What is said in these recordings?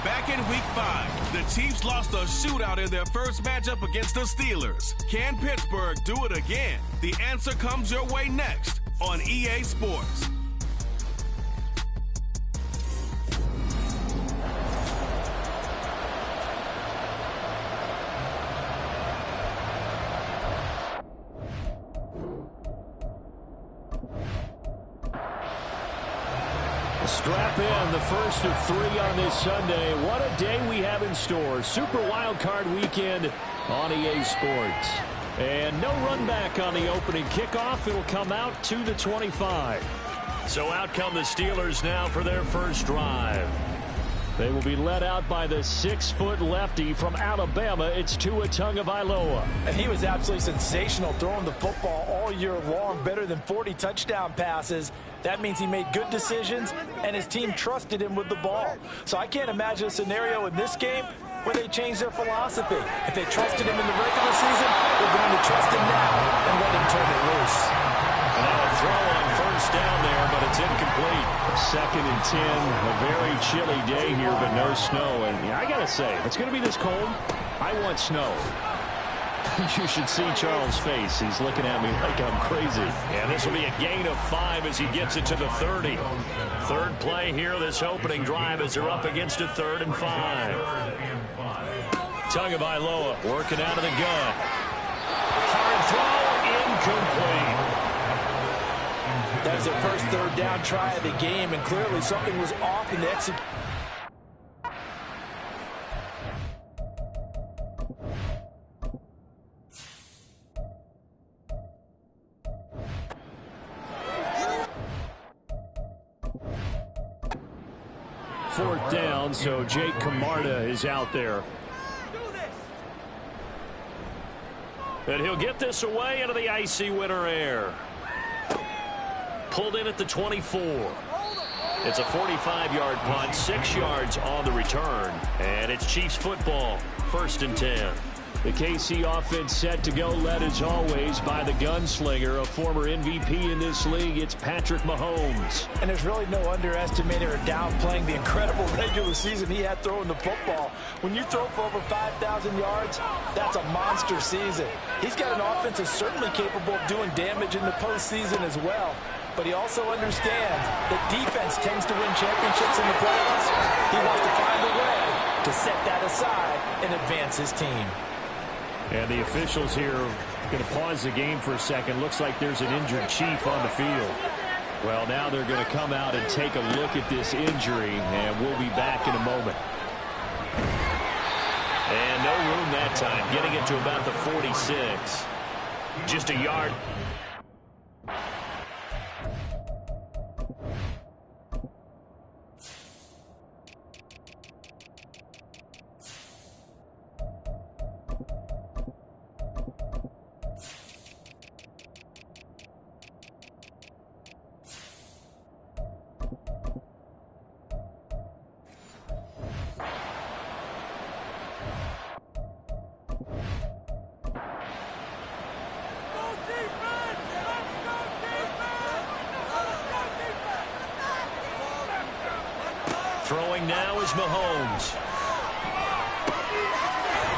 Back in Week 5, the Chiefs lost a shootout in their first matchup against the Steelers. Can Pittsburgh do it again? The answer comes your way next on EA Sports. Strap in, the first of 3 on this Sunday. What a day we have in store. Super Wild Card Weekend on EA Sports. And no run back on the opening kickoff. It'll come out to the 25. So out come the Steelers now for their first drive. They will be led out by the 6-foot lefty from Alabama. It's Tua Tagovailoa. And he was absolutely sensational throwing the football all year long. Better than 40 touchdown passes. That means he made good decisions, and his team trusted him with the ball. So I can't imagine a scenario in this game where they change their philosophy. If they trusted him in the regular season, they're going to trust him now and let him turn it loose. And now a throw on first down there, but it's incomplete. 2nd and 10, a very chilly day here, but no snow. And yeah, I got to say, if it's going to be this cold, I want snow. You should see Charles' face. He's looking at me like I'm crazy. And this will be a gain of 5 as he gets it to the 30. Third play here, this opening drive, as they're up against a 3rd and 5. Tagovailoa working out of the gun. Hard throw, incomplete. That's their first 3rd down try of the game, and clearly something was off in the execution. Fourth down, so Jake Camarda is out there. And he'll get this away into the icy winter air. Pulled in at the 24. It's a 45-yard punt, 6 yards on the return. And it's Chiefs football, 1st and 10. The KC offense set to go, led as always by the gunslinger, a former MVP in this league. It's Patrick Mahomes. And there's really no underestimating or downplaying the incredible regular season he had throwing the football. When you throw for over 5,000 yards, that's a monster season. He's got an offense that's certainly capable of doing damage in the postseason as well. But he also understands that defense tends to win championships in the playoffs. He wants to find a way to set that aside and advance his team. And the officials here are going to pause the game for a second. Looks like there's an injured Chief on the field. Well, now they're going to come out and take a look at this injury, and we'll be back in a moment. And no room that time, getting it to about the 46. Just a yard. Throwing now is Mahomes.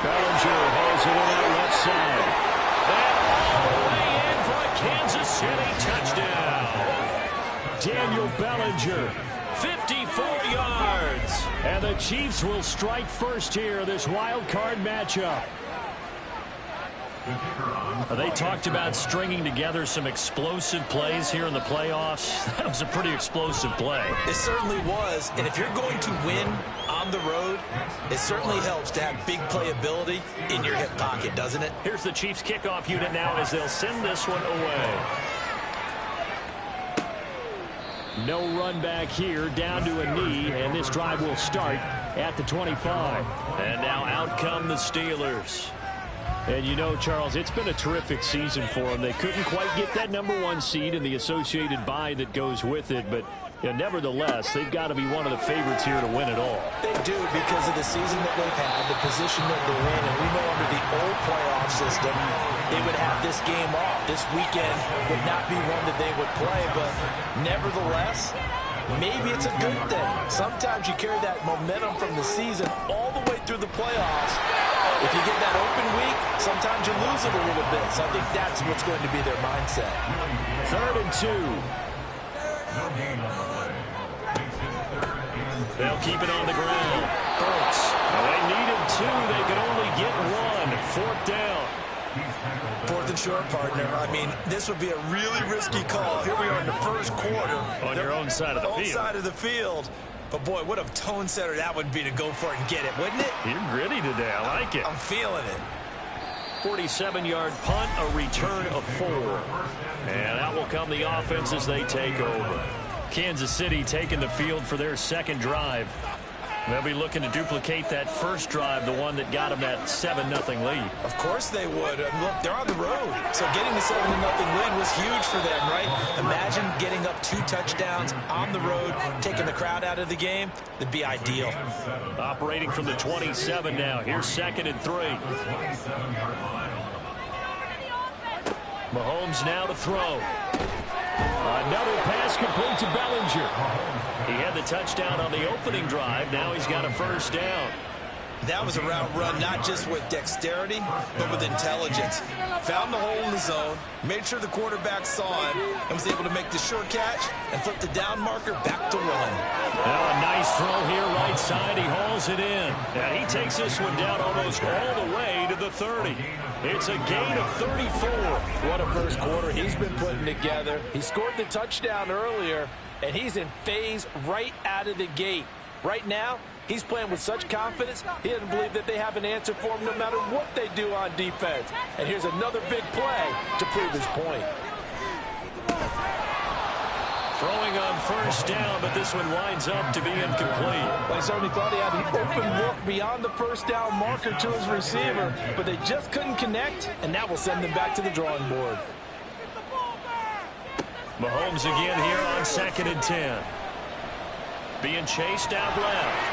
Bellinger holds it in the left side. And all the way in for a Kansas City touchdown. Daniel Bellinger, 54 yards. And the Chiefs will strike first here, this wild card matchup. They talked about stringing together some explosive plays here in the playoffs. That was a pretty explosive play. It certainly was. And if you're going to win on the road, it certainly helps to have big playability in your hip pocket, doesn't it? Here's the Chiefs kickoff unit now as they'll send this one away. No run back here, down to a knee, and this drive will start at the 25. And now out come the Steelers. And you know, Charles, it's been a terrific season for them. They couldn't quite get that #1 seed and the associated bye that goes with it, but nevertheless, they've got to be one of the favorites here to win it all. They do, because of the season that they've had, the position that they're in, and we know under the old playoff system, they would have this game off. This weekend would not be one that they would play, but nevertheless, maybe it's a good thing. Sometimes you carry that momentum from the season all the way through the playoffs. If you get that open week, sometimes you lose it a little bit. So I think that's what's going to be their mindset. 3rd and 2. They'll keep it on the ground. Burks. They needed 2. They could only get 1. 4th down. 4th and short, partner. I mean, this would be a really risky call. Here we are in the first quarter. On your own side of the field. Side of the field. But, boy, what a tone setter that would be to go for it and get it, wouldn't it? You're gritty today. I like it. I'm feeling it. 47-yard punt, a return of 4. And out will come the offense as they take over. Kansas City taking the field for their second drive. They'll be looking to duplicate that first drive, the one that got them that 7-0 lead. Of course they would. Look, they're on the road. So getting the 7-0 lead was huge for them, right? Imagine getting up 2 touchdowns on the road, taking the crowd out of the game. That'd be ideal. Operating from the 27 now. Here's 2nd and 3. Mahomes now to throw. Another pass complete to Bellinger. He had the touchdown on the opening drive. Now he's got a first down. That was a route run, not just with dexterity, but with intelligence. Found the hole in the zone, made sure the quarterback saw it, and was able to make the short catch and flip the down marker back to 1. Now a nice throw here, right side. He hauls it in. And he takes this one down almost all the way to the 30. It's a gain of 34. What a first quarter he's been putting together. He scored the touchdown earlier, and he's in phase right out of the gate. Right now, he's playing with such confidence, he doesn't believe that they have an answer for him no matter what they do on defense. And here's another big play to prove his point. Throwing on first down, but this one winds up to be incomplete. I certainly thought he had an open look beyond the first down marker to his receiver, but they just couldn't connect, and that will send them back to the drawing board. Mahomes again here on 2nd and 10. Being chased out left.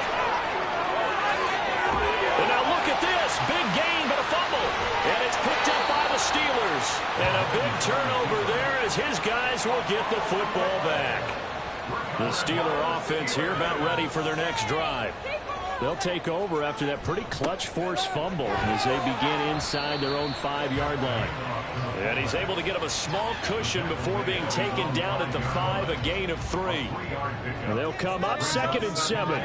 And now look at this. Big gain, but a fumble. And it's picked up by the Steelers. And a big turnover there as his guys will get the football back. The Steeler offense here about ready for their next drive. They'll take over after that pretty clutch force fumble as they begin inside their own 5-yard line. And he's able to get him a small cushion before being taken down at the 5, a gain of 3. And they'll come up 2nd and 7.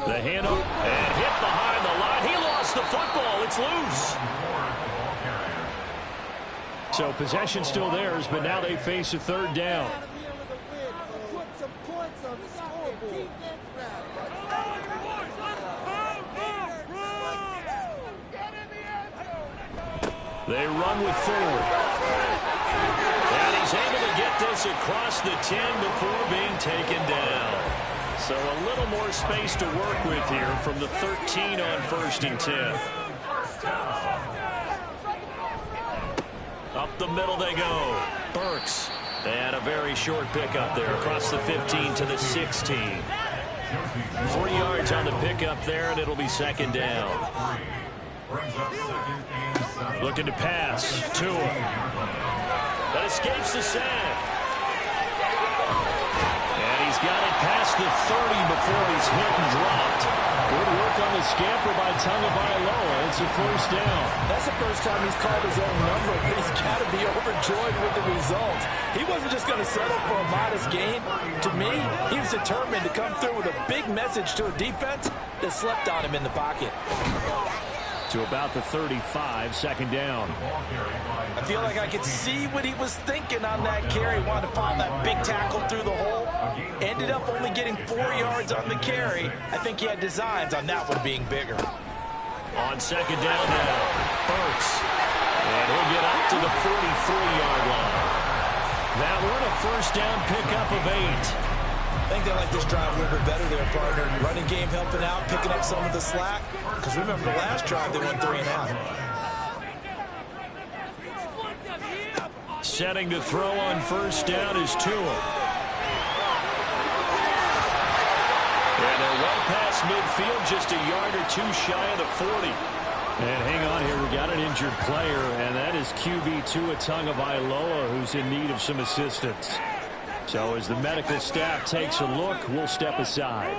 The handoff and hit behind the line. He lost the football. It's loose. So possession still theirs, but now they face a 3rd down. They run with 4. And he's able to get this across the 10 before being taken down. So a little more space to work with here from the 13 on 1st and 10. Up the middle they go. Burks. And a very short pickup there across the 15 to the 16. 3 yards on the pickup there, and it'll be 2nd down. Looking to pass. Tua. That escapes the sack. And he's got it past the 30 before he's hit and dropped. Good work on the scamper by Tagovailoa. It's a 1st down. That's the first time he's called his own number, but he's got to be overjoyed with the results. He wasn't just going to settle for a modest gain. To me, he was determined to come through with a big message to a defense that slept on him in the pocket. To about the 35, 2nd down. I feel like I could see what he was thinking on that carry. Wanted to file that big tackle through the hole. Ended up only getting 4 yards on the carry. I think he had designs on that one being bigger. On 2nd down now, Burks. And he'll get up to the 43-yard line. That one a first down pickup of 8. I think they like this drive a little bit better there, partner. Running game helping out, picking up some of the slack. Because remember, the last drive, they went 3 and out. Setting to throw on first down is Tua. And they're well past midfield, just a yard or 2 shy of the 40. And hang on here, we got an injured player, and that is QB Tua Tagovailoa, who's in need of some assistance. So as the medical staff takes a look, we'll step aside.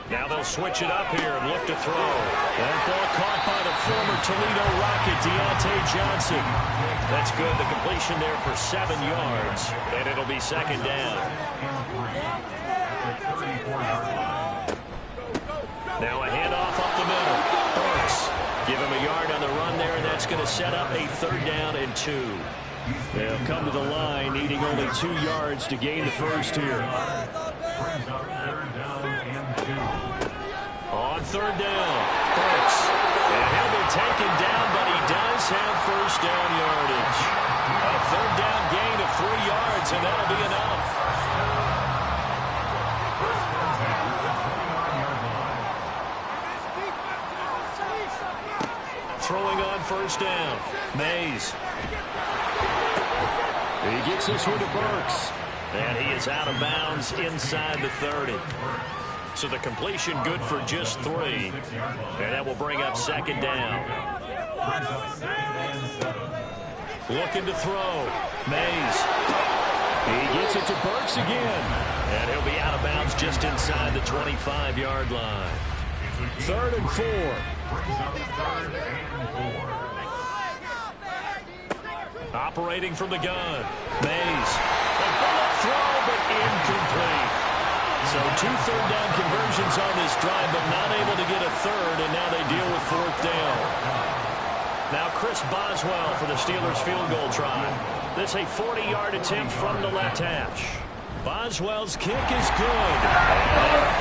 Now they'll switch it up here and look to throw. That ball caught by the former Toledo Rocket, Deontay Johnson. That's good. The completion there for 7 yards, and it'll be second down. Now a handoff up the middle. Burks. Give him a yard on the run there, and that's going to set up a 3rd down and 2. They'll come to the line, needing only 2 yards to gain the first here. On 3rd down, Burks. And he'll be taken down, but he does have first down yardage. A 3rd down gain of 3 yards, and that'll be enough. Throwing on first down, Mays. He gets this one to Burks. And he is out of bounds inside the 30. So the completion good for just 3. And that will bring up second down. Looking to throw. Mays. He gets it to Burks again. And he'll be out of bounds just inside the 25-yard line. 3rd and 4. Operating from the gun. Mays. A bullet throw, but incomplete. So 2 third-down conversions on this drive, but not able to get a 3rd, and now they deal with 4th down. Now Chris Boswell for the Steelers field goal try. This a 40-yard attempt from the left hash. Boswell's kick is good.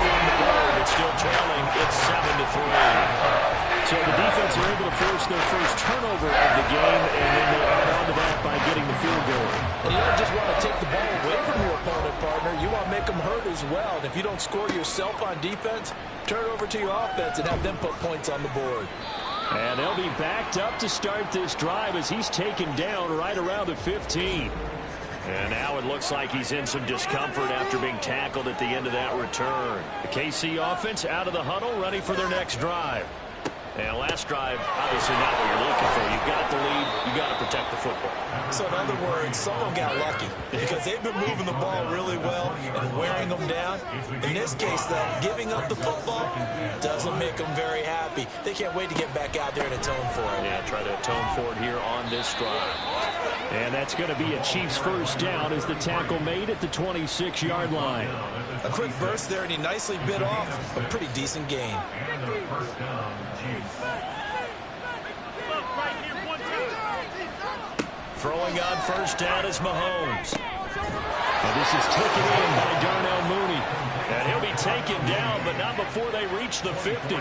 In the board, it's still trailing. It's 7-3. So the defense are able to force their first turnover of the game, and then they add on to that by getting the field goal. And you don't just want to take the ball away from your opponent, partner. You want to make them hurt as well. And if you don't score yourself on defense, turn it over to your offense and have them put points on the board. And they'll be backed up to start this drive as he's taken down right around the 15. And now it looks like he's in some discomfort after being tackled at the end of that return. The KC offense out of the huddle, ready for their next drive. And last drive, obviously not what you're looking for. You've got the lead. You've got to protect the football. So in other words, someone got lucky because they've been moving the ball really well and wearing them down. In this case, though, giving up the football doesn't make them very happy. They can't wait to get back out there and atone for it. Yeah, try to atone for it here on this drive. And that's going to be a Chiefs first down as the tackle made at the 26-yard line. A quick burst there, and he nicely bit off a pretty decent gain. Throwing on first down is Mahomes. And this is taken in by Darnell Mooney. And he'll be taken down, but not before they reach the 50.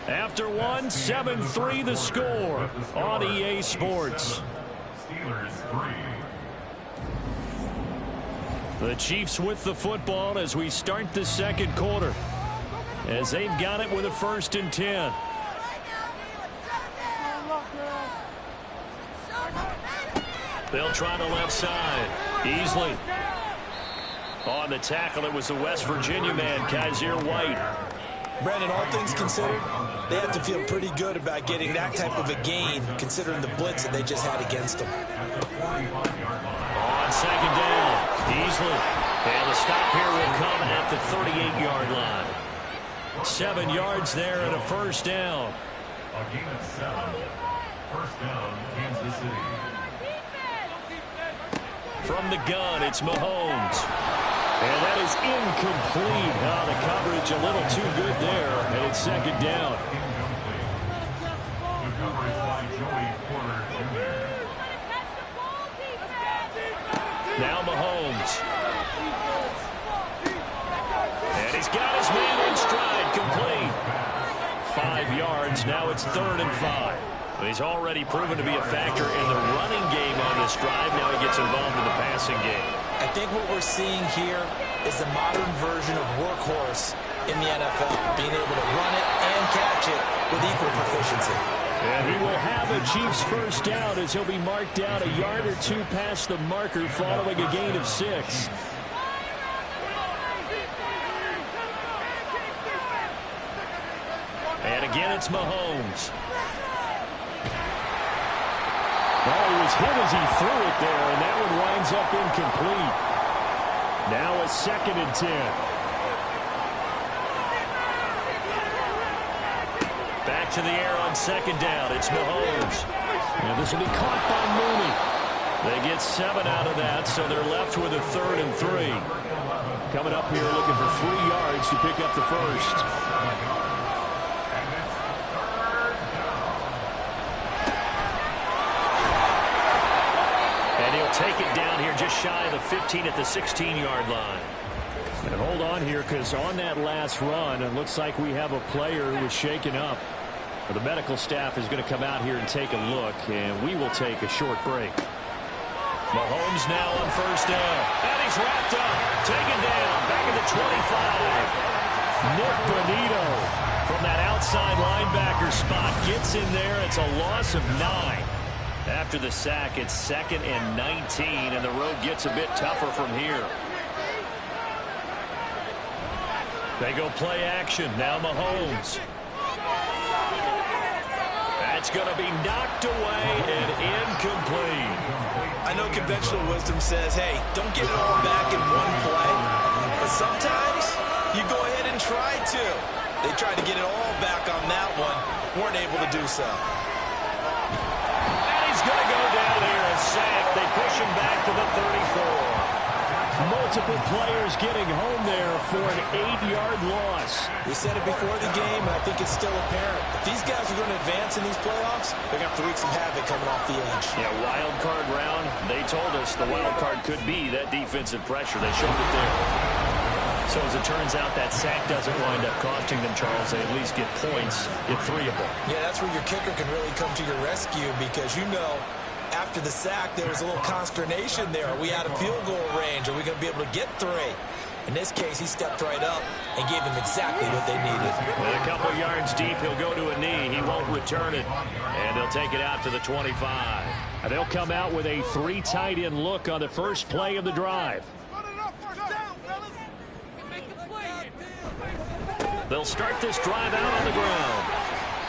After one, 7-3 the score on EA Sports. The Chiefs with the football as we start the second quarter. As they've got it with a 1st and 10. They'll try the left side. Easily. On the tackle, it was the West Virginia man, Kaiser White. Brandon, all things considered, they have to feel pretty good about getting that type of a gain, considering the blitz that they just had against them. On second down, Easley. And the stop here will come at the 38-yard line. 7 yards there and a first down. A gain of 7. First down, Kansas City. From the gun, it's Mahomes. And that is incomplete. The coverage a little too good there, and it's second down. The coverage by Joey Porter Jr. Now Mahomes. And he's got his man in stride, complete. 5 yards, now it's 3rd and 5. He's already proven to be a factor in the running game on this drive. Now he gets involved in the passing game. I think what we're seeing here is the modern version of workhorse in the NFL, being able to run it and catch it with equal proficiency. And he will have a Chiefs first down as he'll be marked down a yard or two past the marker following a gain of 6. And again, it's Mahomes. Well, he was hit as he threw it there, and that one winds up incomplete. Now a 2nd and 10. Back to the air on 2nd down. It's Mahomes. And this will be caught by Mooney. They get 7 out of that, so they're left with a 3rd and 3. Coming up here looking for 3 yards to pick up the first. Take it down here just shy of the 15 at the 16-yard line. And hold on here, because on that last run, it looks like we have a player who was shaken up. The medical staff is going to come out here and take a look, and we will take a short break. Mahomes now on 1st down. And he's wrapped up. Taken down. Back at the 25. Nick Bonito from that outside linebacker spot gets in there. It's a loss of 9. After the sack, it's 2nd and 19, and the road gets a bit tougher from here. They go play action. Now Mahomes. That's going to be knocked away and incomplete. I know conventional wisdom says, hey, don't get it all back in one play. But sometimes you go ahead and try to. They tried to get it all back on that one. Weren't able to do so. Going to go down here and sack. They push him back to the 34. Multiple players getting home there for an 8-yard loss. We said it before the game, and I think it's still apparent. If these guys are going to advance in these playoffs, they're going to have to wreak some havoc coming off the edge. Yeah, wild card round. They told us the wild card could be that defensive pressure. They showed it there. So as it turns out, that sack doesn't wind up costing them, Charles. They at least get points, get 3 of them. Yeah, that's where your kicker can really come to your rescue, because you know after the sack there was a little consternation there. Are we out of field goal range? Are we going to be able to get 3? In this case, he stepped right up and gave them exactly what they needed. With a couple yards deep, he'll go to a knee. He won't return it, and they'll take it out to the 25. And they'll come out with a 3 tight end look on the first play of the drive. They'll start this drive out on the ground.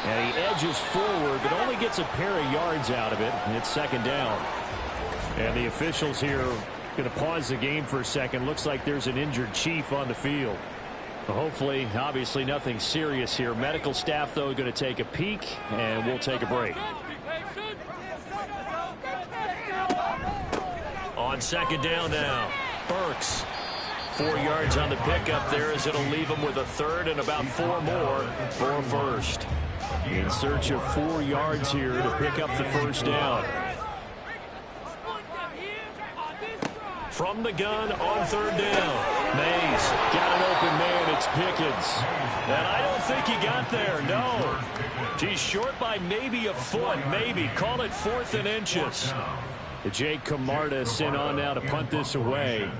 And he edges forward, but only gets a pair of yards out of it. And it's 2nd down. And the officials here are going to pause the game for a second. Looks like there's an injured Chief on the field. Hopefully, obviously nothing serious here. Medical staff, though, going to take a peek, and we'll take a break. On 2nd down now, Burks. 4 yards on the pickup there, as it'll leave him with a 3rd and about 4 more for a first. In search of 4 yards here to pick up the first down. From the gun on 3rd down. Mays got an open man. It's Pickens. And I don't think he got there. No. He's short by maybe a foot. Maybe. Call it 4th and inches. Jake Camarda sent on now to punt this away.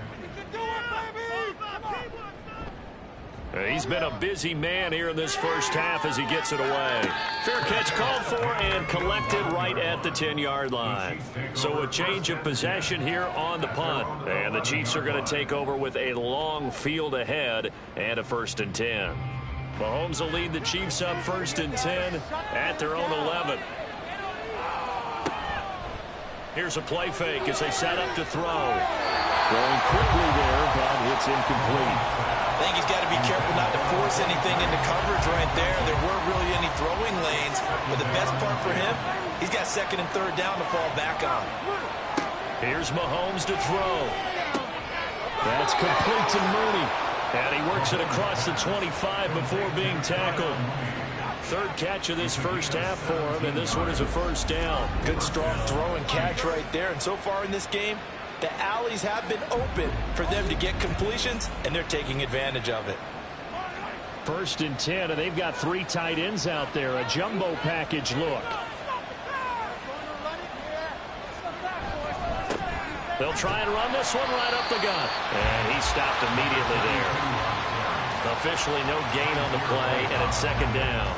He's been a busy man here in this first half as he gets it away. Fair catch called for and collected right at the 10-yard line. So a change of possession here on the punt. And the Chiefs are going to take over with a long field ahead and a 1st and 10. Mahomes will lead the Chiefs up 1st and 10 at their own 11. Here's a play fake as they set up to throw. Throwing quickly there, but it's incomplete. I think he's got to be careful not to force anything into coverage right there. There weren't really any throwing lanes, but the best part for him, he's got 2nd and 3rd down to fall back on. Here's Mahomes to throw. That's complete to Mooney. And he works it across the 25 before being tackled. 3rd catch of this first half for him, and this one is a 1st down. Good strong throw and catch right there. And so far in this game, the alleys have been open for them to get completions, and they're taking advantage of it. 1st and 10, and they've got 3 tight ends out there. A jumbo package look. They'll try and run this one right up the gut. And he stopped immediately there. Officially no gain on the play, and it's second down.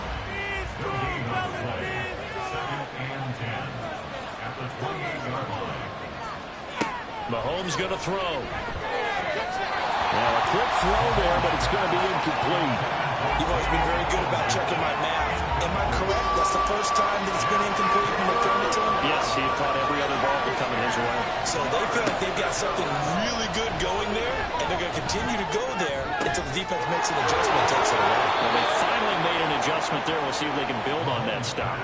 Mahomes going to throw. Well, a quick throw there, but it's going to be incomplete. You've always been very good about checking my math. Am I correct? That's the first time that it's been incomplete when they're throwing it to him? Yes, he had caught every other ball coming his way. So they feel like they've got something really good going there, and they're going to continue to go there until the defense makes an adjustment and takes it away. Well, they finally made an adjustment there. We'll see if they can build on that stop.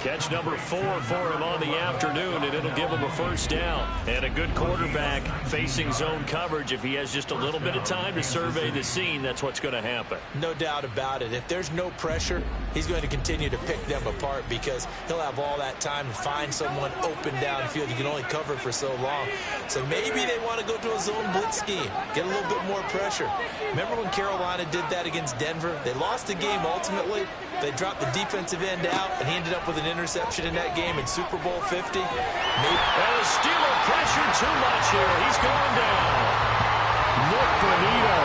Catch number 4 for him on the afternoon, and it'll give him a first down. And a good quarterback facing zone coverage. If he has just a little bit of time to survey the scene, that's what's going to happen. No doubt about it. If there's no pressure, he's going to continue to pick them apart because he'll have all that time to find someone open downfield. You can only cover for so long. So maybe they want to go to a zone blitz scheme, get a little bit more pressure. Remember when Carolina did that against Denver? They lost the game ultimately. They dropped the defensive end out, and he ended up with an interception in that game in Super Bowl 50. And the Steeler pressure too much here. He's going down. Nick Bonito.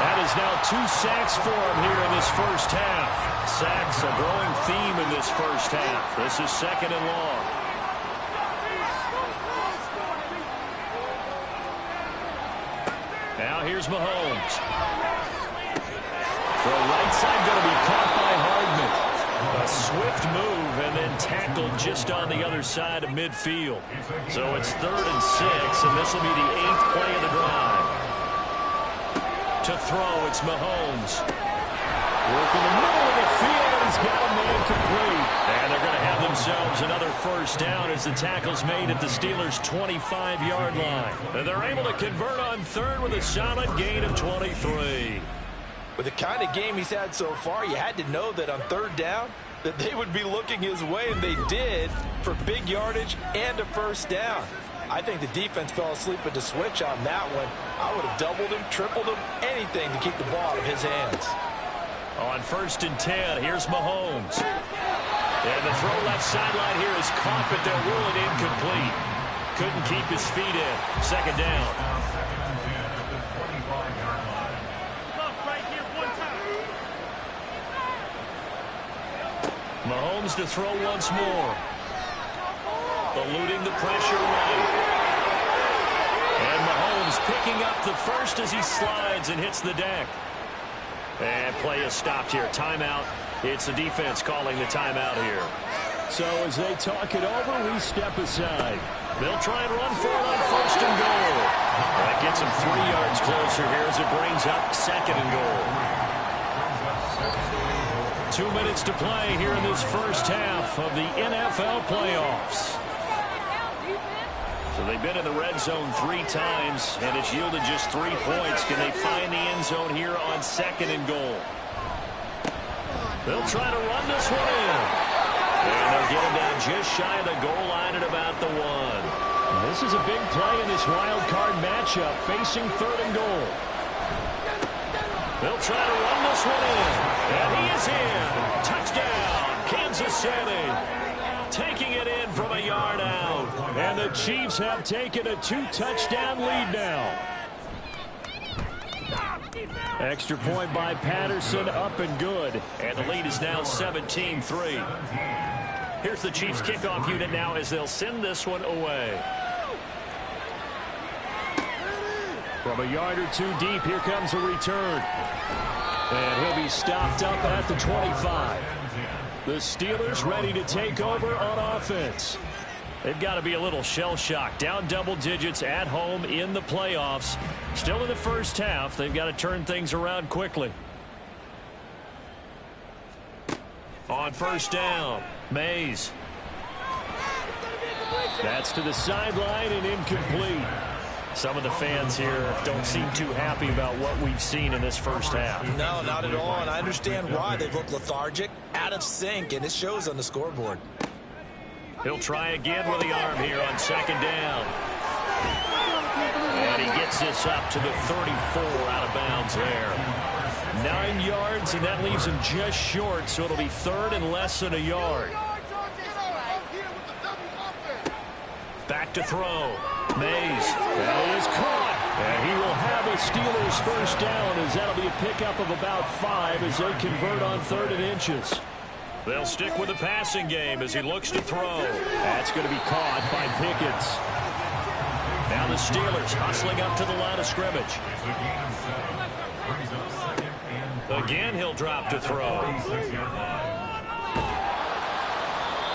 That is now 2 sacks for him here in this first half. Sacks a growing theme in this first half. This is second and long. Now here's Mahomes. The right side going to be caught by Hardman. A swift move and then tackled just on the other side of midfield. So it's 3rd and 6, and this will be the 8th play of the drive. To throw, it's Mahomes. Working the middle of the field, and he's got a man complete. And they're going to have themselves another first down as the tackle's made at the Steelers' 25-yard line. And they're able to convert on 3rd with a solid gain of 23. With the kind of game he's had so far, you had to know that on 3rd down that they would be looking his way, and they did, for big yardage and a first down. I think the defense fell asleep at the switch on that one. I would have doubled him, tripled him, anything to keep the ball out of his hands. On 1st and 10, here's Mahomes. And the throw left sideline here is caught, but they'll rule it incomplete. Couldn't keep his feet in. Second down. Mahomes to throw once more. Eluding the pressure right. And Mahomes picking up the first as he slides and hits the deck. And play is stopped here. Timeout. It's the defense calling the timeout here. So as they talk it over, we step aside. They'll try and run for it on 1st and goal. That gets him 3 yards closer here as it brings up 2nd and goal. 2 minutes to play here in this first half of the NFL playoffs. So they've been in the red zone 3 times, and it's yielded just 3 points. Can they find the end zone here on 2nd and goal? They'll try to run this one in. And they'll get him down just shy of the goal line at about the 1. This is a big play in this wild card matchup, facing 3rd and goal. They'll try to run this one in. And he is in. Touchdown, Kansas City. Taking it in from a yard out. And the Chiefs have taken a 2-touchdown lead now. Extra point by Patterson, up and good. And the lead is now 17-3. Here's the Chiefs kickoff unit now as they'll send this one away. From a yard or 2 deep, here comes a return. And he'll be stopped up at the 25. The Steelers ready to take over on offense. They've got to be a little shell-shocked. Down double digits at home in the playoffs. Still in the first half. They've got to turn things around quickly. On 1st down, Mays. That's to the sideline and incomplete. Some of the fans here don't seem too happy about what we've seen in this first half. No, not at all, and I understand why. They've looked lethargic, out of sync, and it shows on the scoreboard. He'll try again with the arm here on 2nd down. And he gets this up to the 34 out of bounds there. 9 yards, and that leaves him just short, so it'll be 3rd and less than a yard. Back back to throw. Mays. That is caught. And he will have a Steelers first down, as that'll be a pickup of about 5 as they convert on 3rd and inches. They'll stick with the passing game as he looks to throw. That's going to be caught by Pickens. Now the Steelers hustling up to the line of scrimmage. Again, he'll drop to throw.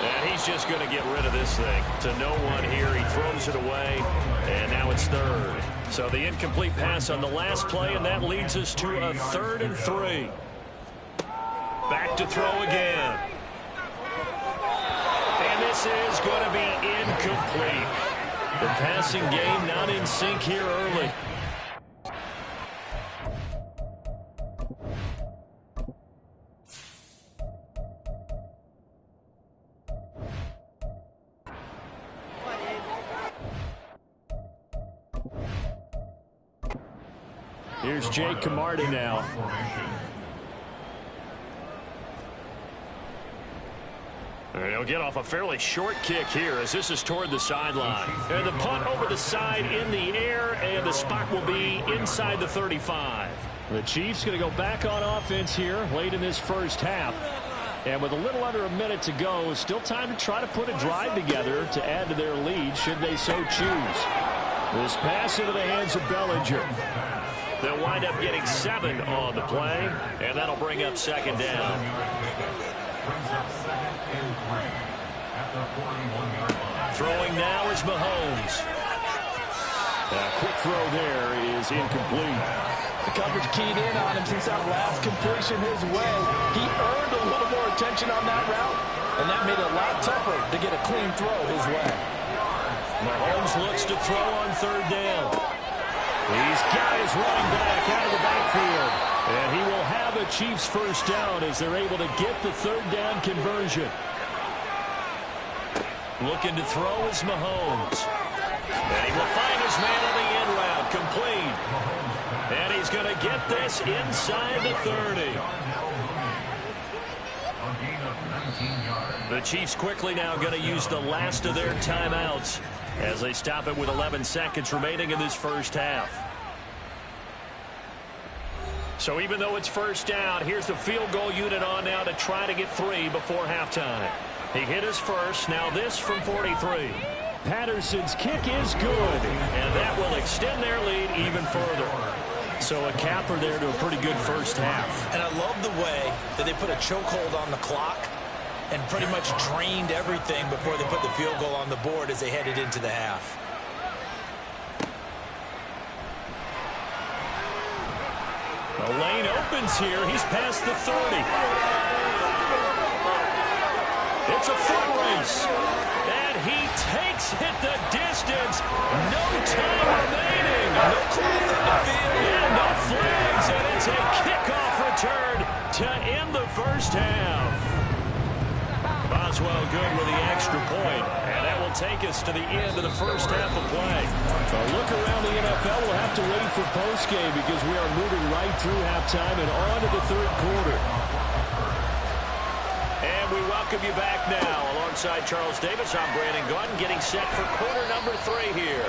And he's just going to get rid of this thing to no one here. He throws it away, and now it's 3rd. So the incomplete pass on the last play, and that leads us to a 3rd and 3. Back to throw again. And this is going to be incomplete. The passing game not in sync here early. Here's Jake Camarda now. He'll get off a fairly short kick here as this is toward the sideline. And the punt over the side in the air, and the spot will be inside the 35. The Chiefs going to go back on offense here late in this first half. And with a little under a minute to go, still time to try to put a drive together to add to their lead should they so choose. This pass into the hands of Bellinger. They'll wind up getting 7 on the play, and that'll bring up 2nd down. Throwing now is Mahomes. A quick throw there is incomplete. The coverage keyed in on him since that last completion his way. He earned a little more attention on that route, and that made it a lot tougher to get a clean throw his way. Mahomes looks to throw on 3rd down. He's got his running back out of the backfield. And he will have a Chiefs first down as they're able to get the 3rd down conversion. Looking to throw is Mahomes. And he will find his man on the end route, complete. And he's going to get this inside the 30. The Chiefs quickly now going to use the last of their timeouts as they stop it with 11 seconds remaining in this first half. So even though it's first down, here's the field goal unit on now to try to get 3 before halftime. He hit his first. Now this from 43. Patterson's kick is good, and that will extend their lead even further. So a capper there to a pretty good first half. And I love the way that they put a chokehold on the clock and pretty much drained everything before they put the field goal on the board as they headed into the half. The lane opens here. He's past the 30. It's a foot race. And he takes it the distance. No time remaining. No clock in the field. And no flags. And it's a kickoff return to end the first half. Boswell good with the extra point. And that will take us to the end of the first half of play. A look around the NFL. We'll have to wait for postgame because we are moving right through halftime and on to the 3rd quarter. And we welcome you back now. Alongside Charles Davis, I'm Brandon Gaudin getting set for quarter number 3 here.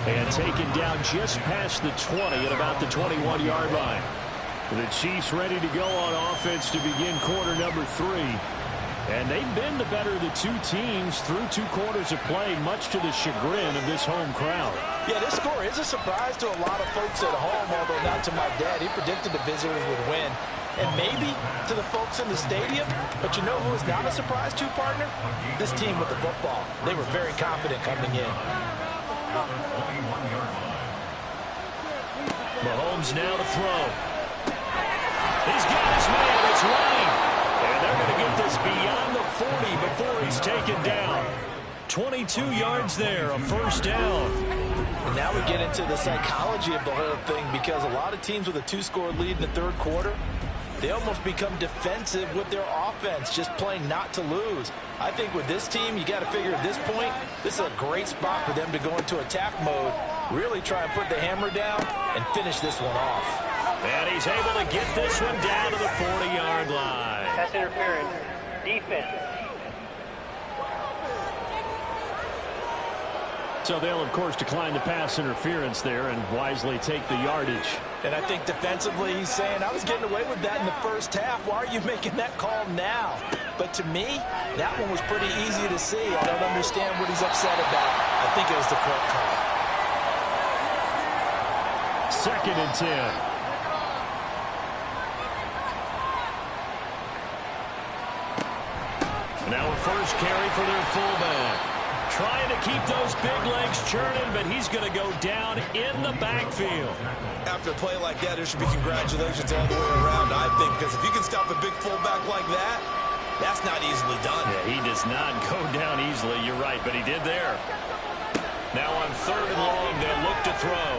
And taken down just past the 20 at about the 21-yard line. The Chiefs ready to go on offense to begin quarter number 3. And they've been the better of the 2 teams through 2 quarters of play, much to the chagrin of this home crowd. Yeah, this score is a surprise to a lot of folks at home, although not to my dad. He predicted the visitors would win. And maybe to the folks in the stadium, but you know who is not a surprise to, partner? This team with the football. They were very confident coming in. Mahomes now to throw. He's got his man. It's Lane. And they're going to get this beyond the 40 before he's taken down. 22 yards there, a first down. And now we get into the psychology of the whole thing because a lot of teams with a 2-score lead in the 3rd quarter, they almost become defensive with their offense, just playing not to lose. I think with this team, you got to figure at this point, this is a great spot for them to go into attack mode, really try and put the hammer down and finish this one off. And he's able to get this one down to the 40-yard line. Pass interference. Defense. So they'll, of course, decline the pass interference there and wisely take the yardage. And I think defensively he's saying, I was getting away with that in the first half. Why are you making that call now? But to me, that one was pretty easy to see. I don't understand what he's upset about. I think it was the correct call. 2nd and 10. Now a first carry for their fullback. Trying to keep those big legs churning, but he's going to go down in the backfield. After a play like that, there should be congratulations all the way around, I think, because if you can stop a big fullback like that, that's not easily done. Yeah, he does not go down easily, you're right, but he did there. Now on 3rd and long, they'll look to throw.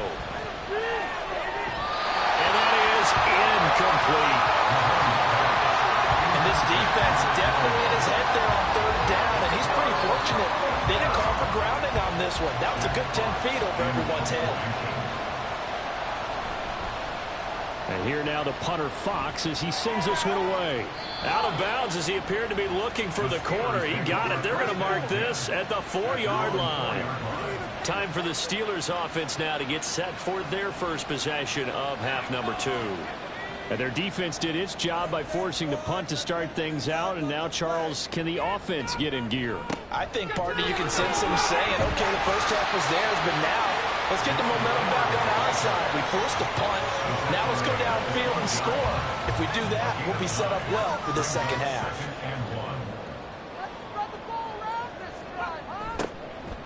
And that is incomplete. And this defense definitely in his head there on 3rd down, and he's pretty fortunate. They didn't call for grounding on this one. That was a good 10 feet over everyone's head. And here now the punter Fox as he sends this one away. Out of bounds as he appeared to be looking for the corner. He got it. They're going to mark this at the 4-yard line. Time for the Steelers offense now to get set for their first possession of half number 2. And their defense did its job by forcing the punt to start things out. And now, Charles, can the offense get in gear? I think, partner, you can sense them saying, okay, the first half was theirs, but now let's get the momentum back on our side. We forced a punt. Now let's go downfield and score. If we do that, we'll be set up well for the second half.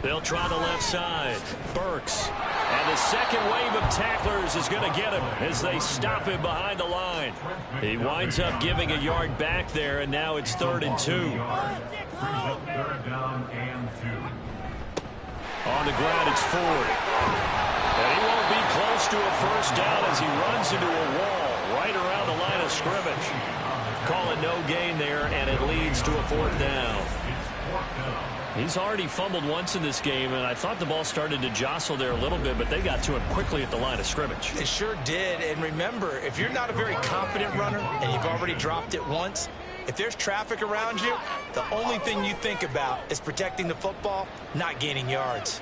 They'll try the left side. Burks. And the second wave of tacklers is going to get him as they stop him behind the line. He winds up giving a yard back there, and now it's 3rd and 2. 3rd down and 2. On the ground, it's Ford. And he won't be close to a first down as he runs into a wall right around the line of scrimmage. Call it no gain there, and it leads to a 4th down. He's already fumbled once in this game, and I thought the ball started to jostle there a little bit, but they got to him quickly at the line of scrimmage. They sure did, and remember, if you're not a very confident runner and you've already dropped it once, if there's traffic around you, the only thing you think about is protecting the football, not gaining yards.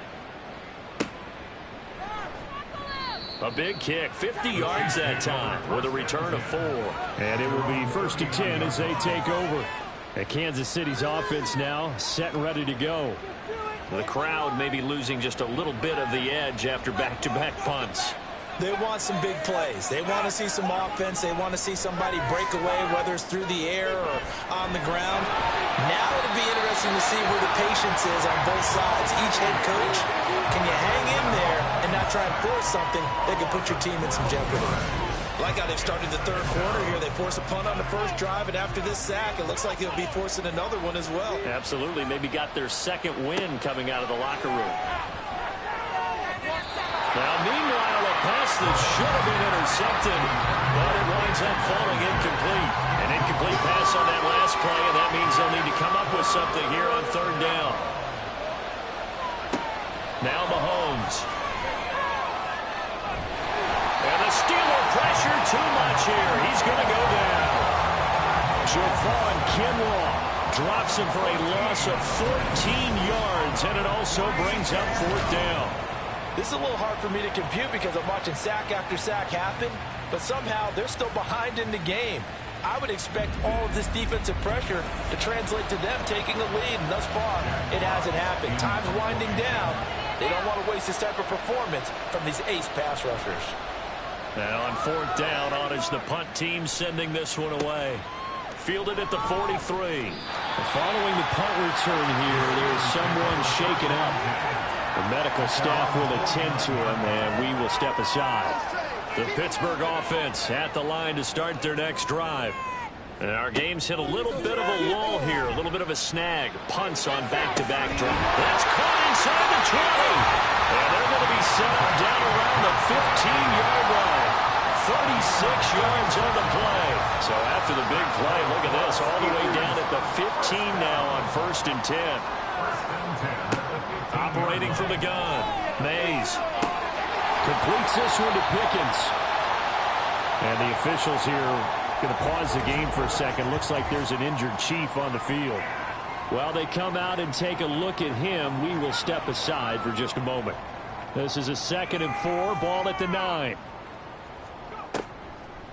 A big kick, 50 yards that time with a return of 4. And it will be 1st and 10 as they take over. And Kansas City's offense now set and ready to go. The crowd may be losing just a little bit of the edge after back-to-back punts. They want some big plays. They want to see some offense. They want to see somebody break away, whether it's through the air or on the ground. Now it'll be interesting to see where the patience is on both sides. Each head coach, can you hang in there and not try and force something that can put your team in some jeopardy? Like how they've started the 3rd quarter here. They force a punt on the first drive, and after this sack, it looks like they'll be forcing another one as well. Absolutely. Maybe got their 2nd win coming out of the locker room. Now, meanwhile, a pass that should have been intercepted, but it winds up falling incomplete. An incomplete pass on that last play, and that means they'll need to come up with something here on 3rd down. Now Mahomes. And the Steeler pressure too much here. He's going to go down. Javon Kinlaw drops him for a loss of 14 yards, and it also brings up 4th down. This is a little hard for me to compute because I'm watching sack after sack happen, but somehow they're still behind in the game. I would expect all of this defensive pressure to translate to them taking a lead, and thus far, it hasn't happened. Time's winding down. They don't want to waste this type of performance from these ace pass rushers. Now on 4th down, on is the punt team sending this one away. Fielded at the 43. Following the punt return here, there's someone shaken up. The medical staff will attend to him, and we will step aside. The Pittsburgh offense at the line to start their next drive. And our game's hit a little bit of a lull here, a little bit of a snag. Punts on back-to-back drive. That's caught inside the 20. And they're going to be set up down around the 15-yard line. 36 yards on the play. So after the big play, look at this, all the way down at the 15 now on 1st and 10. Operating from the gun, Mays. Completes this one to Pickens. And the officials here going to pause the game for a second. Looks like there's an injured Chief on the field. While they come out and take a look at him, we will step aside for just a moment. This is a 2nd and 4, ball at the 9.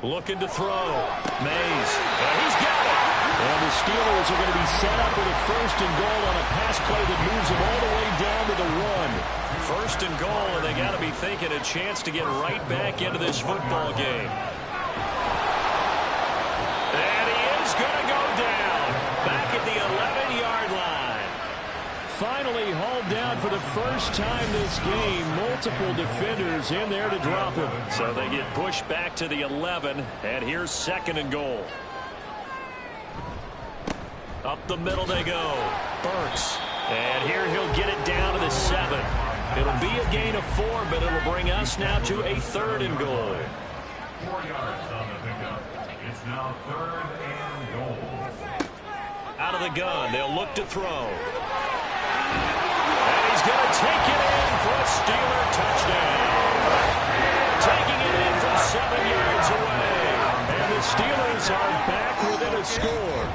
Looking to throw. Mays. And he's got it. And the Steelers are going to be set up with a 1st and goal on a pass play that moves them all the way down to the 1. 1st and goal, and they got to be thinking a chance to get right back into this football game. And he is going to go down. Back at the 11-yard line. Finally hauled down for the first time this game. Multiple defenders in there to drop him. So they get pushed back to the 11, and here's 2nd and goal. Up the middle they go. Burks. And here he'll get it down to the 7. It'll be a gain of 4, but it'll bring us now to a 3rd and goal. 4 yards on the pickup. It's now 3rd and goal. Out of the gun. They'll look to throw. And he's going to take it in for a Steeler touchdown. Taking it in from 7 yards away. And the Steelers are back within a score.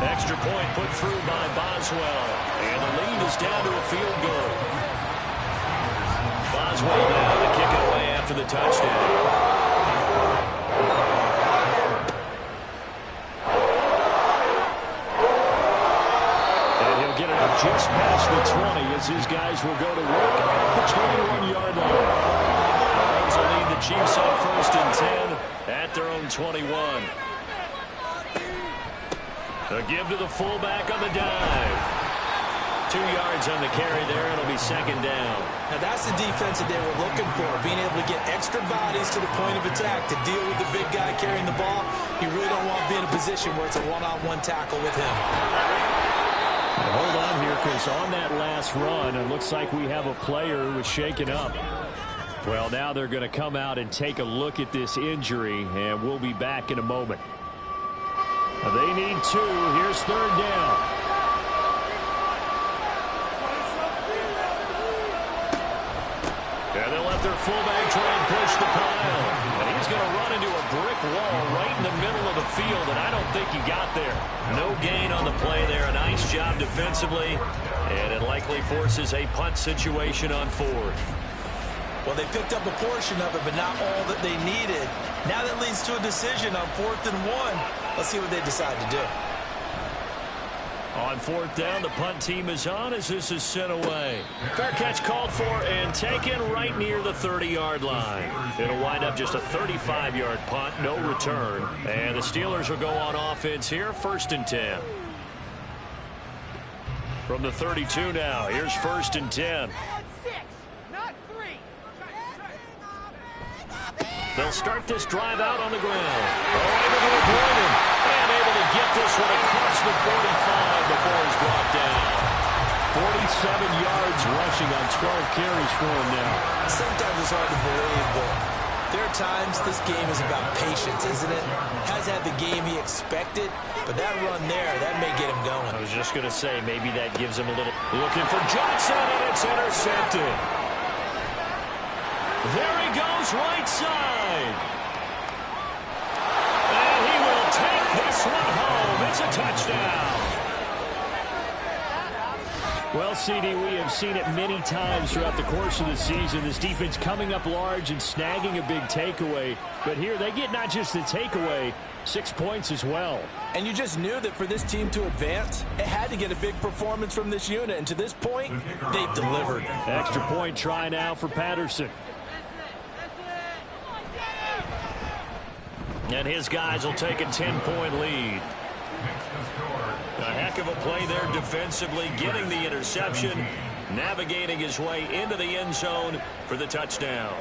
Extra point put through by Boswell. And the lead is down to a field goal. Boswell now to kick it away after the touchdown. Just past the 20 as his guys will go to work at the 21-yard line. The Rams will lead the Chiefs on 1st and 10 at their own 21. A give to the fullback on the dive. 2 yards on the carry there. It'll be 2nd down. Now that's the defense that they were looking for, being able to get extra bodies to the point of attack to deal with the big guy carrying the ball. You really don't want to be in a position where it's a one-on-one tackle with him. Hold on here, because on that last run, it looks like we have a player who was shaken up. Well, now they're going to come out and take a look at this injury, and we'll be back in a moment. They need 2. Here's 3rd down. And they'll let their fullback try and push the pile. And he's going to run into a brick wall right in the middle of the field, and I don't think he got there. No gain on the play there. A nice job defensively, and it likely forces a punt situation on 4th. Well, they picked up a portion of it, but not all that they needed. Now that leads to a decision on 4th and 1. Let's see what they decide to do. On 4th down, the punt team is on as this is sent away. Fair catch called for and taken right near the 30-yard line. It'll wind up just a 35-yard punt, no return. And the Steelers will go on offense here, 1st and 10. From the 32 now, here's 1st and 10. They'll start this drive out on the ground. Able to avoid him. And able to get this one across the 45 before he's brought down. 47 yards rushing on 12 carries for him now. Sometimes it's hard to believe, but there are times this game is about patience, isn't it? Hasn't had the game he expected, but that run there, that may get him going. I was just going to say, maybe that gives him a little... Looking for Johnson, and it's intercepted. There he goes, right side. And he will take this one home. It's a touchdown. Well, CD, we have seen it many times throughout the course of the season. This defense coming up large and snagging a big takeaway. But here they get not just the takeaway, 6 points as well. And you just knew that for this team to advance, it had to get a big performance from this unit. And to this point, they've delivered. Extra point try now for Patterson. And his guys will take a 10-point lead. A heck of a play there defensively, getting the interception, navigating his way into the end zone for the touchdown.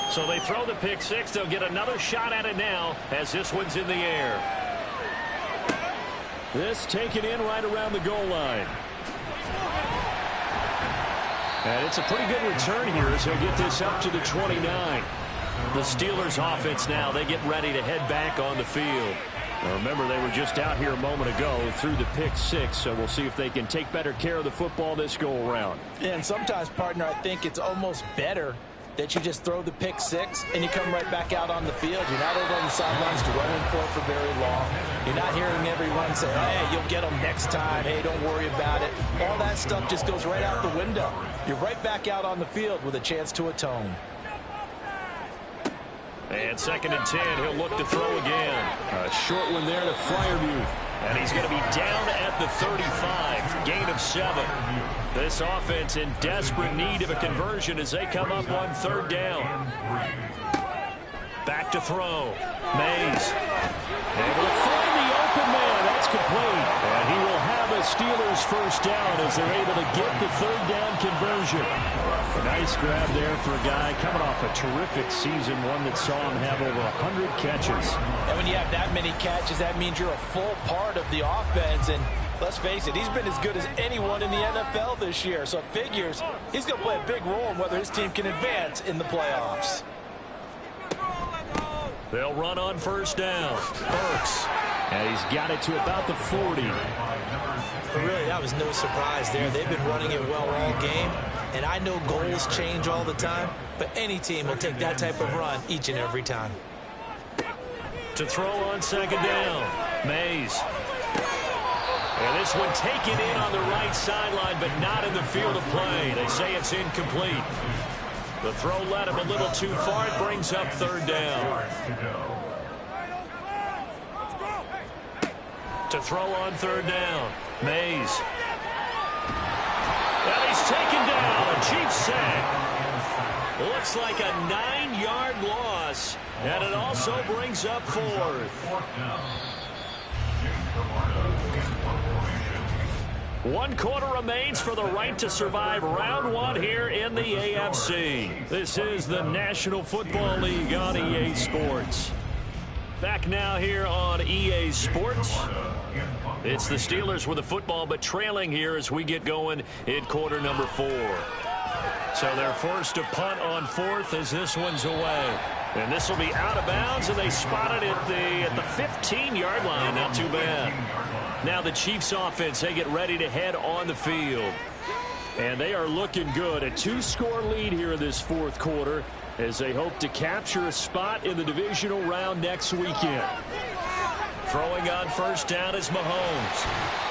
So they throw the pick six. They'll get another shot at it now as this one's in the air. This taken in right around the goal line. And it's a pretty good return here as he'll get this up to the 29. The Steelers offense now, they get ready to head back on the field. Now remember, they were just out here a moment ago through the pick six, so we'll see if they can take better care of the football this go around. And sometimes, partner, I think it's almost better that you just throw the pick six and you come right back out on the field. You're not over on the sidelines dwelling for very long. You're not hearing everyone say, hey, you'll get them next time. Hey, don't worry about it. All that stuff just goes right out the window. You're right back out on the field with a chance to atone. And 2nd and 10, he'll look to throw again. A short one there to Fryermuth. And he's going to be down at the 35, gain of 7. This offense in desperate need of a conversion as they come up on 3rd down. Back to throw. Mays. Able to find the open man. That's complete. And he will have a Steelers first down as they're able to get the 3rd down conversion. A nice grab there for a guy coming off a terrific season, one that saw him have over 100 catches. And when you have that many catches, that means you're a full part of the offense. And let's face it, he's been as good as anyone in the NFL this year. So it figures he's going to play a big role in whether his team can advance in the playoffs. They'll run on 1st down. Burks. And he's got it to about the 40. But really, that was no surprise there. They've been running it well all game. And I know goals change all the time, but any team will take that type of run each and every time. To throw on 2nd down. Mays. And this one taken in on the right sideline, but not in the field of play. They say it's incomplete. The throw led him a little too far. It brings up 3rd down. To throw on 3rd down. Mays. And he's taken down. A Chiefs sack. Looks like a 9-yard loss. And it also brings up 4th. 1 quarter remains for the right to survive round 1 here in the AFC. This is the National Football League on EA Sports. Back now here on EA Sports. It's the Steelers with the football, but trailing here as we get going in quarter number 4. So they're forced to punt on 4th as this one's away. And this will be out of bounds, and they spot it at the 15-yard line. Not too bad. Now the Chiefs offense, they get ready to head on the field. And they are looking good. A 2-score lead here in this 4th quarter as they hope to capture a spot in the divisional round next weekend. Throwing on 1st down is Mahomes.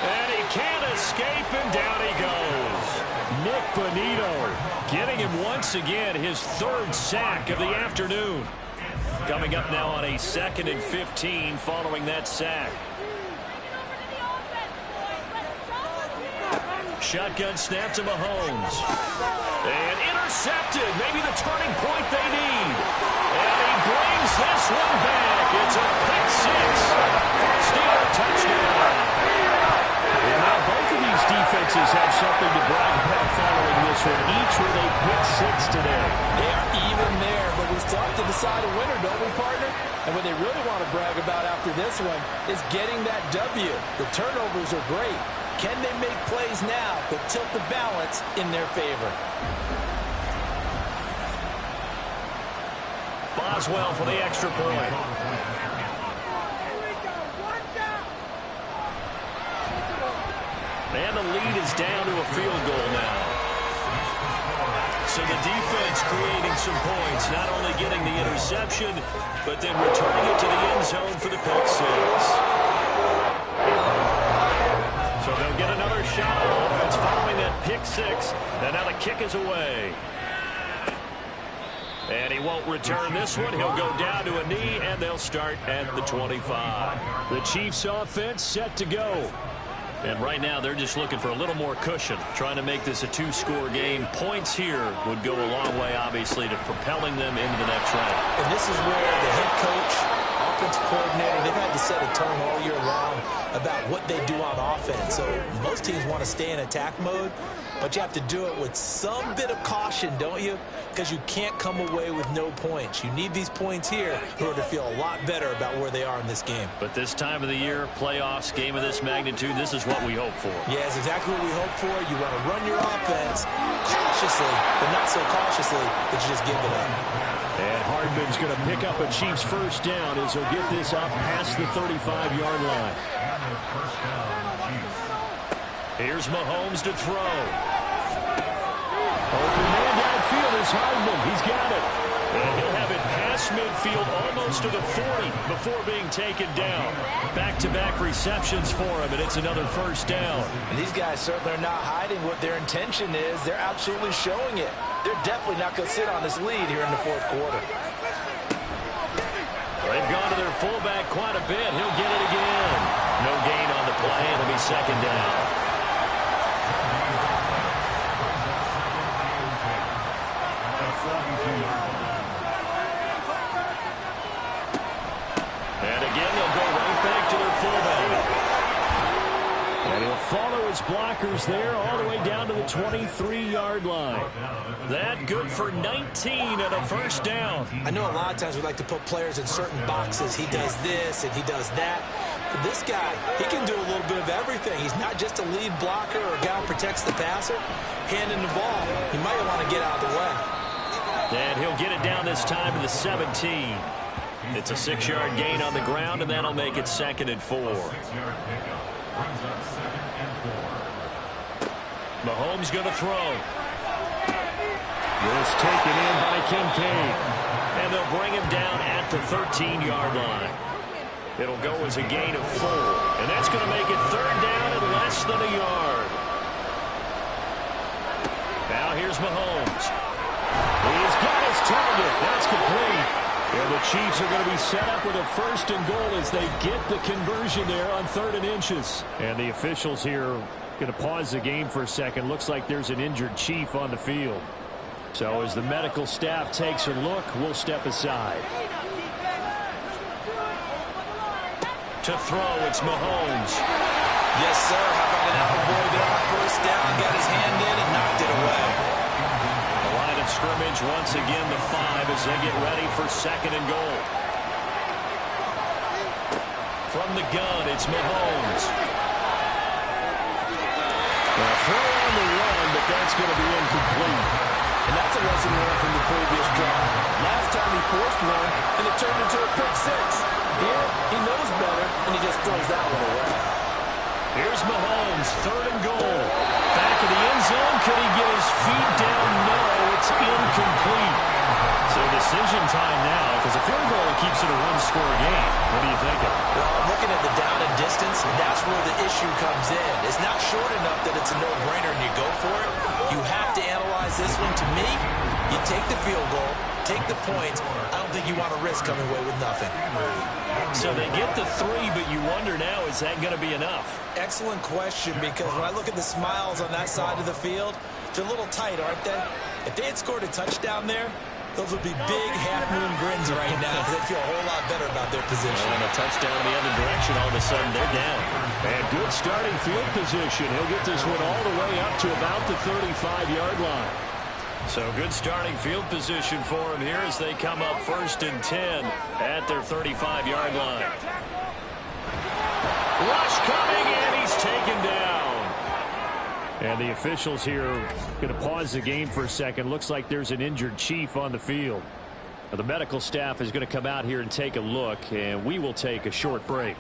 And he can't escape, and down he goes. Nick Bonito getting him once again his 3rd sack of the afternoon. Coming up now on a 2nd and 15 following that sack. Shotgun snap to Mahomes. And intercepted. Maybe the turning point they need. And he brings this one back. It's a pick 6. Steeler touchdown. And now both of these defenses have something to brag about following this one. Each with a pick 6 today. They are even there, but we still have to decide a winner, don't we, partner? And what they really want to brag about after this one is getting that W. The turnovers are great. Can they make plays now but tilt the balance in their favor? Boswell for the extra point. And the lead is down to a field goal now. So the defense creating some points, not only getting the interception, but then returning it to the end zone for the pick 6. So they'll get another shot on offense following that pick 6. And now the kick is away. And he won't return this one. He'll go down to a knee, and they'll start at the 25. The Chiefs offense set to go. And right now they're just looking for a little more cushion, trying to make this a 2-score game. Points here would go a long way, obviously, to propelling them into the next round. And this is where the head coach, offensive coordinator, they've had to set a tone all year long about what they do on offense. So most teams want to stay in attack mode, but you have to do it with some bit of caution, don't you? Because you can't come away with no points. You need these points here in order to feel a lot better about where they are in this game. But this time of the year, playoffs, game of this magnitude, this is what we hope for. Yeah, it's exactly what we hope for. You want to run your offense cautiously, but not so cautiously that you just give it up. And Hardman's going to pick up a Chiefs first down as he'll get this up past the 35-yard line. Here's Mahomes to throw. Open man downfield here's Hardman. He's got it. And he'll have it past midfield almost to the 40 before being taken down. Back-to-back receptions for him, and it's another first down. And these guys certainly are not hiding what their intention is. They're absolutely showing it. They're definitely not going to sit on this lead here in the fourth quarter. They've gone to their fullback quite a bit. He'll get it again. No gain on the play. It'll be second down. And again, they'll go right back to their fullback. And he'll follow his blockers there all the way down to the 23-yard line. That good for 19 and a first down. I know a lot of times we like to put players in certain boxes. He does this and he does that. But this guy, he can do a little bit of everything. He's not just a lead blocker or a guy who protects the passer. Handing the ball, he might want to get out of the way. And he'll get it down this time to the 17. It's a 6-yard gain on the ground, and that'll make it 2nd and 4. Mahomes going to throw. This taken in by Kincaid. And they'll bring him down at the 13-yard line. It'll go as a gain of 4. And that's going to make it 3rd down and less than a yard. Now here's Mahomes. He's got his target. That's complete. And the Chiefs are going to be set up with a 1st and goal as they get the conversion there on 3rd and inches. And the officials here going to pause the game for a second. Looks like there's an injured Chief on the field. So as the medical staff takes a look, we'll step aside. To throw, it's Mahomes. Yes, sir. How about an out-boy there on 1st down? Got his hand in and knocked it away. The line of scrimmage once again the 5 as they get ready for 2nd and goal. From the gun, it's Mahomes. A throw on the run, but that's going to be incomplete. And that's a lesson learned from the previous drive. Last time he forced one, and it turned into a pick 6. Here, he knows better, and he just throws that one away. Here's Mahomes, 3rd and goal. Back of the end zone. Could he get his feet down? No, it's incomplete. So decision time now, because a field goal keeps it a one-score game. What are you thinking? Well, I'm looking at the down and distance, and that's where the issue comes in. It's not short enough that it's a no-brainer and you go for it. You have to analyze this one. To me, you take the field goal, take the points. I don't think you want to risk coming away with nothing. So they get the 3, but you wonder now, is that going to be enough? Excellent question, because when I look at the smiles on that side of the field, they're a little tight, aren't they? If they had scored a touchdown there, those would be big half-moon grins right now. They feel a whole lot better about their position. And a touchdown in the other direction, all of a sudden they're down. And good starting field position. He'll get this one all the way up to about the 35-yard line. So good starting field position for him here as they come up 1st and 10 at their 35-yard line. Rush coming, and he's taken down. And the officials here are going to pause the game for a second. Looks like there's an injured Chief on the field. Now, the medical staff is going to come out here and take a look, and we will take a short break.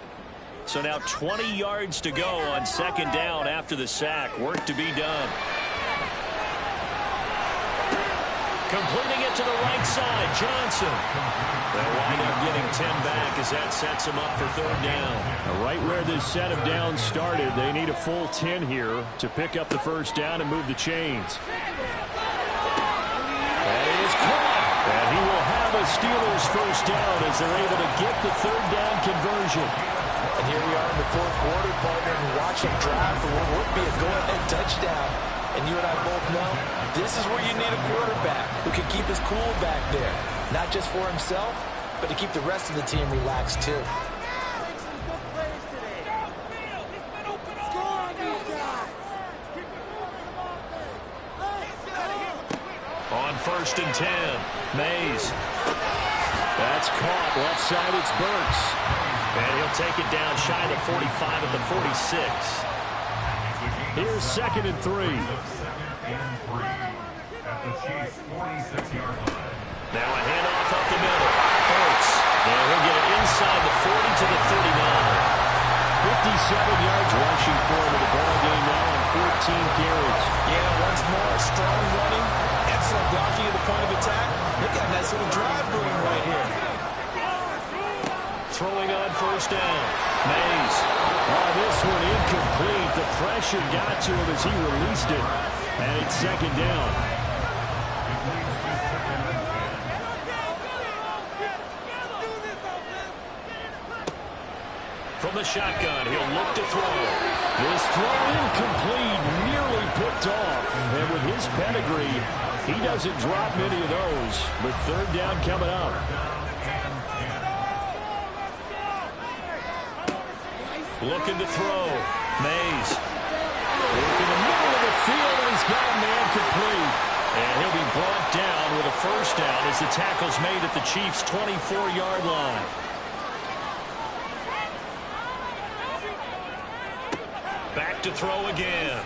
So now 20 yards to go on 2nd down after the sack. Work to be done. Completing it to the right side, Johnson. They'll wind up getting 10 back as that sets him up for 3rd down. Now, right where this set of downs started, they need a full 10 here to pick up the 1st down and move the chains. That is caught. And he will have a Steelers 1st down as they're able to get the 3rd down conversion. And here we are in the 4th quarter, partner, and watch him drive for what would be a go-ahead touchdown. And you and I both know this is where you need a quarterback who can keep his cool back there. Not just for himself, but to keep the rest of the team relaxed too. On 1st and 10, Mays. That's caught. Left side, it's Burks. And he'll take it down shy of the 45 at the 46. Here's 2nd and 3. Now a handoff up the middle. Burks. And he'll get it inside the 40 to the 39. 57 yards rushing for him in the ball game now on 14 carries. Yeah, once more, strong running, excellent blocking of the down. Mays. Oh, this one incomplete. The pressure got to him as he released it. And it's second down. From the shotgun, he'll look to throw. This throw incomplete, nearly picked off. And with his pedigree, he doesn't drop many of those. But third down coming up. Looking to throw. Mays. Look in the middle of the field, and he's got a man complete. And he'll be brought down with a first down as the tackle's made at the Chiefs' 24-yard line. Back to throw again.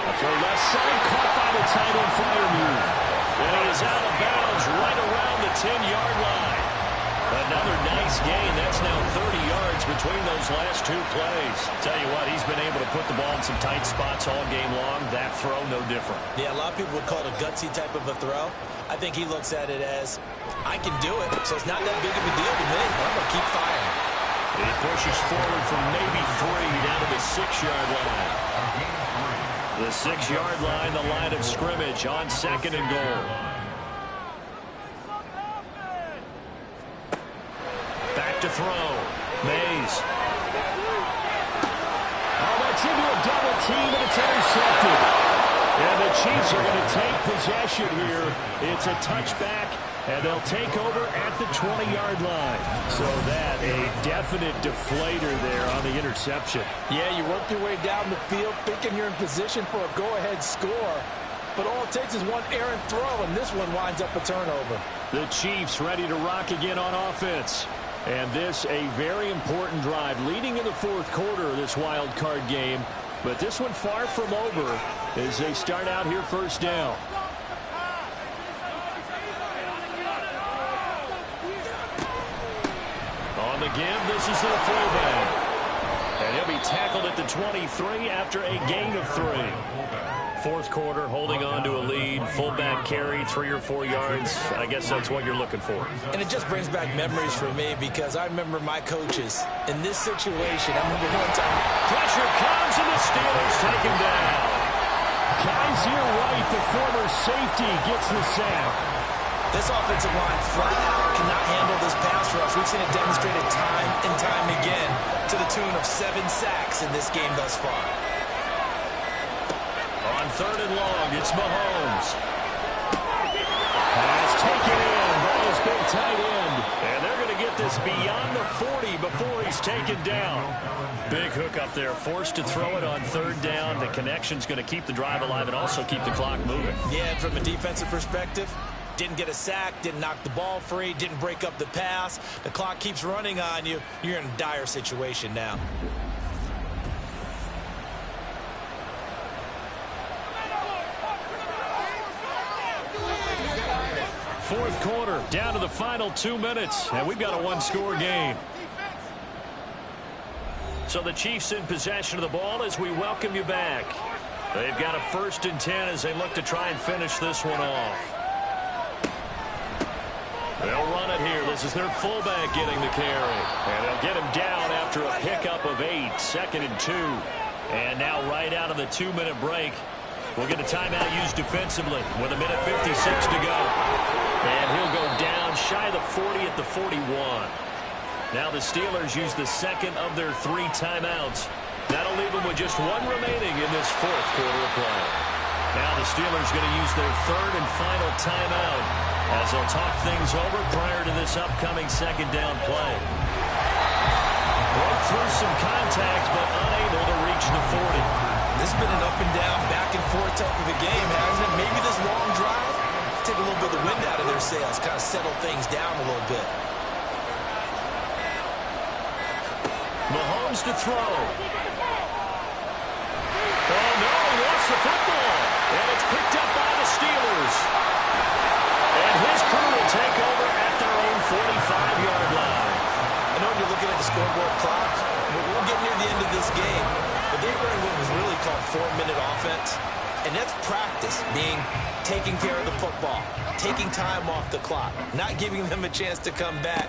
A throw left side, caught by the tight end Freiermuth. And he is out of bounds right around the 10-yard line. Another nice gain. That's now 30 yards between those last two plays. Tell you what, he's been able to put the ball in some tight spots all game long. That throw, no different. Yeah, a lot of people would call it a gutsy type of a throw. I think he looks at it as, I can do it, so it's not that big of a deal to me. I'm going to keep firing. He pushes forward from maybe 3 down to the 6-yard line. The 6-yard line, the line of scrimmage on second and goal. Back to throw. Mays. Oh, that's into a double team, and it's intercepted. And the Chiefs are going to take possession here. It's a touchback, and they'll take over at the 20-yard line. So that, a definite deflator there on the interception. Yeah, you work your way down the field thinking you're in position for a go-ahead score. But all it takes is one errant throw, and this one winds up a turnover. The Chiefs ready to rock again on offense. And this, a very important drive leading in the fourth quarter of this wild card game. But this one far from over as they start out here first down. On the give, this is their fullback. And he'll be tackled at the 23 after a gain of 3. Fourth quarter, holding on to a lead. Fullback carry, 3 or 4 yards. I guess that's what you're looking for. And it just brings back memories for me because I remember my coaches in this situation. I remember one time. Pressure comes and the Steelers take him down. Kaiser White, the former safety, gets the sack. This offensive line flat out cannot handle this pass rush. We've seen it demonstrated time and time again to the tune of 7 sacks in this game thus far. On third and long, it's Mahomes. Pass taken in by his big tight end. And they're going to get this beyond the 40 before he's taken down. Big hook up there, forced to throw it on third down. The connection's going to keep the drive alive and also keep the clock moving. Yeah, and from a defensive perspective, didn't get a sack, didn't knock the ball free, didn't break up the pass. The clock keeps running on you. You're in a dire situation now. Fourth quarter, down to the final 2 minutes, and we've got a one-score game. So the Chiefs in possession of the ball as we welcome you back. They've got a 1st and 10 as they look to try and finish this one off. They'll run it here. This is their fullback getting the carry. And they'll get him down after a pickup of 8, 2nd and 2. And now right out of the 2-minute break, we'll get a timeout used defensively with 1:56 to go. And he'll go down shy of the 40 at the 41. Now the Steelers use the second of their 3 timeouts. That'll leave them with just 1 remaining in this fourth quarter of play. Now the Steelers going to use their 3rd and final timeout as they'll talk things over prior to this upcoming second down play. Broke through some contact, but unable to reach the 40. This has been an up and down, back and forth type of a game, hasn't it? Maybe this long drive, take a little bit of the wind out of their sails, kind of settle things down a little bit. Mahomes to throw. Oh, no, he lost the football. And it's picked up by the Steelers. And his crew will take over at their own 45-yard line. I know you're looking at the scoreboard clock. We're getting near the end of this game. But they were in what was really called 4-minute offense. And that's practice, being taking care of the football, taking time off the clock, not giving them a chance to come back.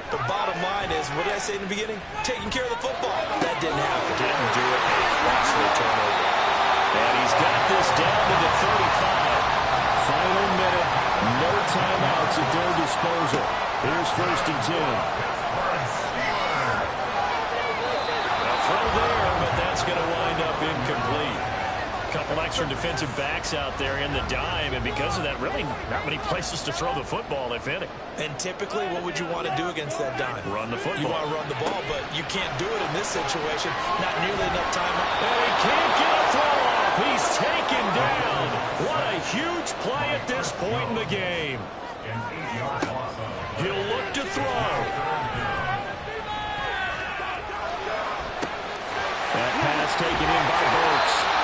But bottom line is, what did I say in the beginning? Taking care of the football. That didn't happen. Didn't do it. Costly turnover. And he's got this down to the 35. Final minute. No timeouts at their disposal. Here's 1st and 10. A throw there, but that's going to wind up incomplete. A couple extra defensive backs out there in the dime, and because of that, really not many places to throw the football, if any. And typically, what would you want to do against that dime? Run the football. You want to run the ball, but you can't do it in this situation. Not nearly enough time. And he can't get a throw off. He's taken down. What a huge play at this point in the game. He'll look to throw. That pass taken in by Burks.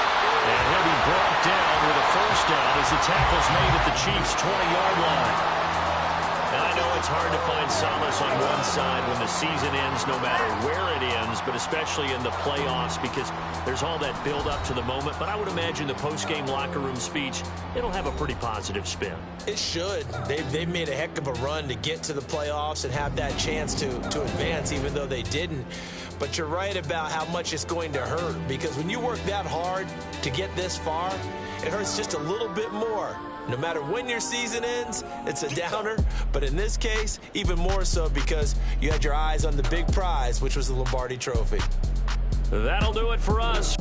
And he'll be brought down with a 1st down as the tackle's made at the Chiefs' 20-yard line. Now, I know it's hard to find solace on one side when the season ends, no matter where it ends, but especially in the playoffs, because there's all that build-up to the moment. But I would imagine the post-game locker room speech, it'll have a pretty positive spin. It should. They've made a heck of a run to get to the playoffs and have that chance to advance, even though they didn't. But you're right about how much it's going to hurt, because when you work that hard to get this far, it hurts just a little bit more. No matter when your season ends, it's a downer. But in this case, even more so because you had your eyes on the big prize, which was the Lombardi Trophy. That'll do it for us.